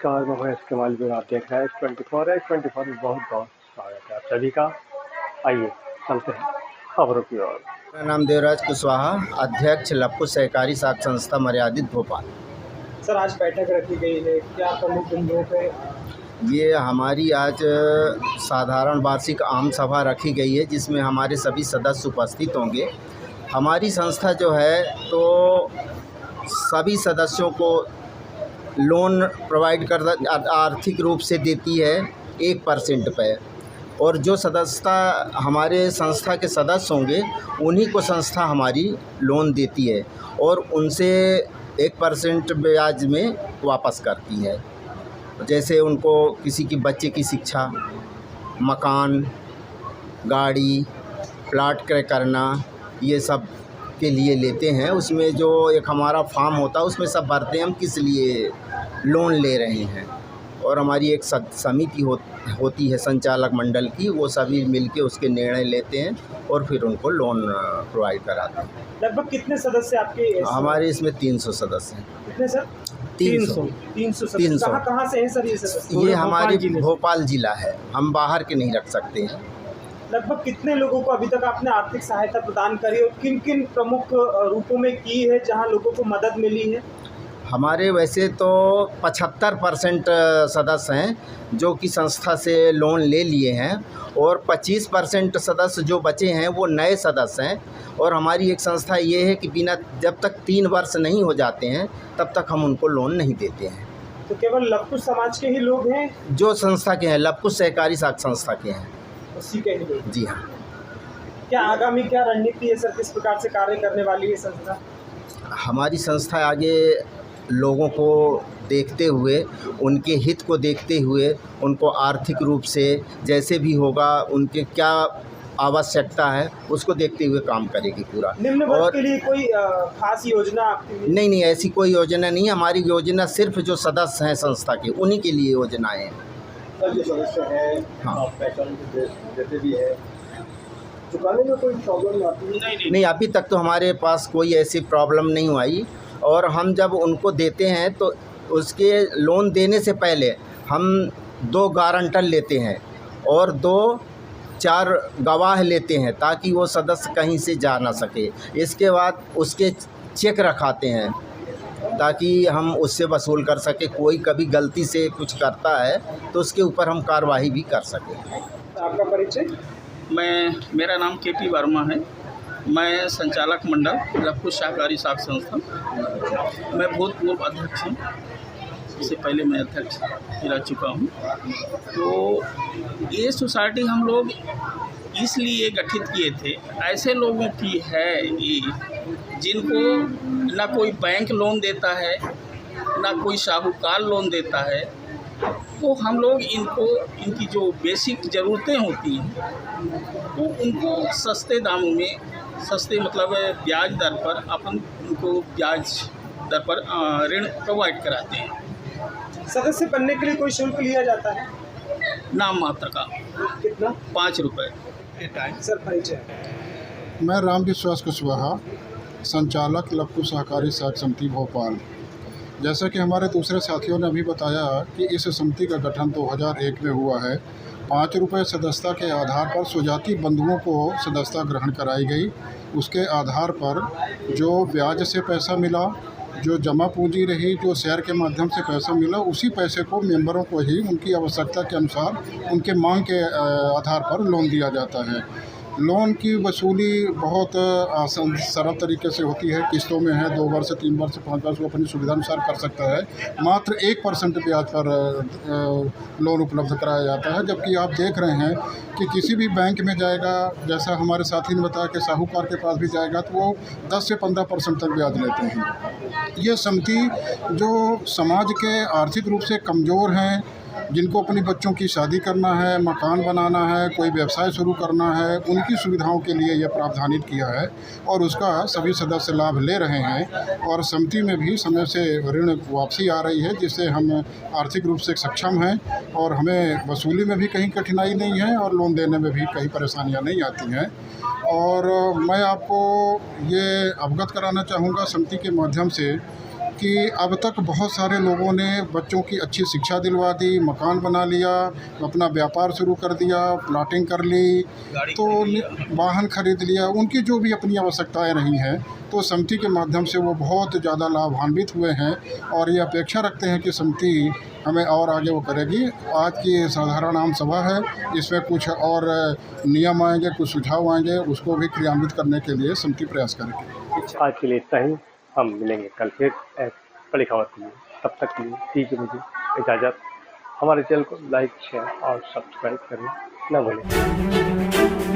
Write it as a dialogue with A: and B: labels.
A: नमस्कार, मैं महेश कमाल और आप देख रहे हैं X24 है। X24 में बहुत बहुत स्वागत है आप सभी का। आइए चलते हैं खबरों की ओर।
B: मेरा नाम देवराज कुशवाहा, अध्यक्ष लप्पू सहकारी साख संस्था मर्यादित भोपाल।
C: सर, आज बैठक रखी गई है, क्या प्रमुख बिंदुओं पे?
B: ये हमारी आज साधारण वार्षिक आम सभा रखी गई है, जिसमें हमारे सभी सदस्य उपस्थित होंगे। हमारी संस्था जो है तो सभी सदस्यों को लोन प्रोवाइड कर आर्थिक रूप से देती है 1% पे, और जो सदस्यता हमारे संस्था के सदस्य होंगे उन्हीं को संस्था हमारी लोन देती है और उनसे 1% ब्याज में वापस करती है। जैसे उनको किसी की बच्चे की शिक्षा, मकान, गाड़ी, प्लाट क्रय करना, ये सब के लिए लेते हैं। उसमें जो एक हमारा फॉर्म होता है उसमें सब भरते हैं हम किस लिए लोन ले रहे हैं, और हमारी एक समिति होती है संचालक मंडल की, वो सभी मिलके उसके निर्णय लेते हैं और फिर उनको लोन प्रोवाइड कराते हैं।
C: लगभग कितने सदस्य आपके?
B: हमारे इसमें 300 सदस्य हैं।
C: कितने सर?
B: 300
C: सदस्य। कहाँ से हैं सर ये सदस्य?
B: ये हमारी भोपाल जिला है, हम बाहर के नहीं रख सकते हैं।
C: लगभग कितने लोगों को अभी तक आपने आर्थिक सहायता प्रदान करी और किन किन प्रमुख रूपों में की है जहां लोगों को मदद मिली है?
B: हमारे वैसे तो 75% सदस्य हैं जो कि संस्था से लोन ले लिए हैं, और 25% सदस्य जो बचे हैं वो नए सदस्य हैं। और हमारी एक संस्था ये है कि बिना जब तक 3 वर्ष नहीं हो जाते हैं तब तक हम उनको लोन नहीं देते हैं।
C: तो केवल लप्पू समाज के ही लोग हैं
B: जो संस्था के हैं, लप्पू सहकारी साख संस्था के हैं,
C: उसी के ही लोग?
B: जी हाँ।
C: क्या आगामी क्या रणनीति है सर, किस प्रकार से कार्य करने वाली है संस्था?
B: हमारी संस्था आगे लोगों को देखते हुए, उनके हित को देखते हुए, उनको आर्थिक रूप से जैसे भी होगा उनके क्या आवश्यकता है उसको देखते हुए काम करेगी पूरा।
C: निम्न वर्ग के लिए कोई खास योजना आपकी? नहीं,
B: ऐसी कोई योजना नहीं है। हमारी योजना सिर्फ जो सदस्य हैं संस्था के उन्हीं के लिए योजनाएं हैं।
C: सर, जो सदस्य है,
B: हाँ,
C: आप पहचान देते भी है, चुकाने में कोई प्रॉब्लम आती है?
B: नहीं, अभी तक तो हमारे पास कोई ऐसी प्रॉब्लम नहीं आई। और हम जब उनको देते हैं तो उसके लोन देने से पहले हम 2 गारंटर लेते हैं और 2-4 गवाह लेते हैं ताकि वो सदस्य कहीं से जा ना सके। इसके बाद उसके चेक रखाते हैं ताकि हम उससे वसूल कर सके। कोई कभी गलती से कुछ करता है तो उसके ऊपर हम कार्रवाई भी कर सकें।
C: आपका परिचय?
D: मेरा नाम KP वर्मा है। मैं संचालक मंडल लप्पू सहकारी साख संस्था, मैं भूतपूर्व अध्यक्ष हूँ। इससे पहले मैं अध्यक्ष ही रह चुका हूँ। तो ये सोसाइटी हम लोग इसलिए गठित किए थे, ऐसे लोगों की है ये जिनको ना कोई बैंक लोन देता है, ना कोई साहूकार लोन देता है। तो हम लोग इनकी जो बेसिक ज़रूरतें होती हैं वो उनको सस्ते दामों में, सस्ते मतलब ब्याज दर पर अपन उनको ब्याज दर पर ऋण प्रोवाइड कराते हैं।
C: सदस्य बनने के लिए कोई शुल्क लिया जाता है?
D: नाम मात्र का।
C: कितना?
D: 5 रुपये।
C: सर, परिचय?
E: मैं राम विश्वास कुशवाहा, संचालक लप्पू सहकारी साख समिति भोपाल। जैसा कि हमारे दूसरे साथियों ने अभी बताया कि इस समिति का गठन 2001 में हुआ है। 5 रुपये सदस्यता के आधार पर सुजाति बंधुओं को सदस्यता ग्रहण कराई गई। उसके आधार पर जो ब्याज से पैसा मिला, जो जमा पूंजी रही, जो शेयर के माध्यम से पैसा मिला, उसी पैसे को मेंबरों को ही उनकी आवश्यकता के अनुसार उनके मांग के आधार पर लोन दिया जाता है। लोन की वसूली बहुत आसान सरल तरीके से होती है। किस्तों में है, 2 वर्ष, 3 वर्ष, 5 वर्ष वो अपनी सुविधा अनुसार कर सकता है। मात्र 1% ब्याज पर लोन उपलब्ध कराया जाता है। जबकि आप देख रहे हैं कि किसी भी बैंक में जाएगा, जैसा हमारे साथी ने बताया कि साहूकार के पास भी जाएगा तो वो 10 से 15% तक ब्याज लेते हैं। ये समिति जो समाज के आर्थिक रूप से कमज़ोर हैं, जिनको अपनी बच्चों की शादी करना है, मकान बनाना है, कोई व्यवसाय शुरू करना है, उनकी सुविधाओं के लिए यह प्रावधानित किया है और उसका सभी सदस्य लाभ ले रहे हैं। और समिति में भी समय से ऋण वापसी आ रही है, जिससे हम आर्थिक रूप से सक्षम हैं और हमें वसूली में भी कहीं कठिनाई नहीं है और लोन देने में भी कहीं परेशानियां नहीं आती हैं। और मैं आपको ये अवगत कराना चाहूँगा समिति के माध्यम से कि अब तक बहुत सारे लोगों ने बच्चों की अच्छी शिक्षा दिलवा दी, मकान बना लिया, अपना व्यापार शुरू कर दिया, प्लाटिंग कर ली, तो वाहन खरीद लिया, उनकी जो भी अपनी आवश्यकताएं रही हैं तो समिति के माध्यम से वो बहुत ज़्यादा लाभान्वित हुए हैं और ये अपेक्षा रखते हैं कि समिति हमें और आगे वो करेगी। आज की साधारण आम सभा है, इसमें कुछ और नियम आएंगे, कुछ सुझाव आएंगे, उसको भी क्रियान्वित करने के लिए समिति प्रयास करेगी।
A: आज के लिए इतना ही। हम मिलेंगे कल फिर एक बड़ी खबर के लिए। तब तक के लिए दीजिए मुझे इजाज़त। हमारे चैनल को लाइक, शेयर और सब्सक्राइब करना न भूलें।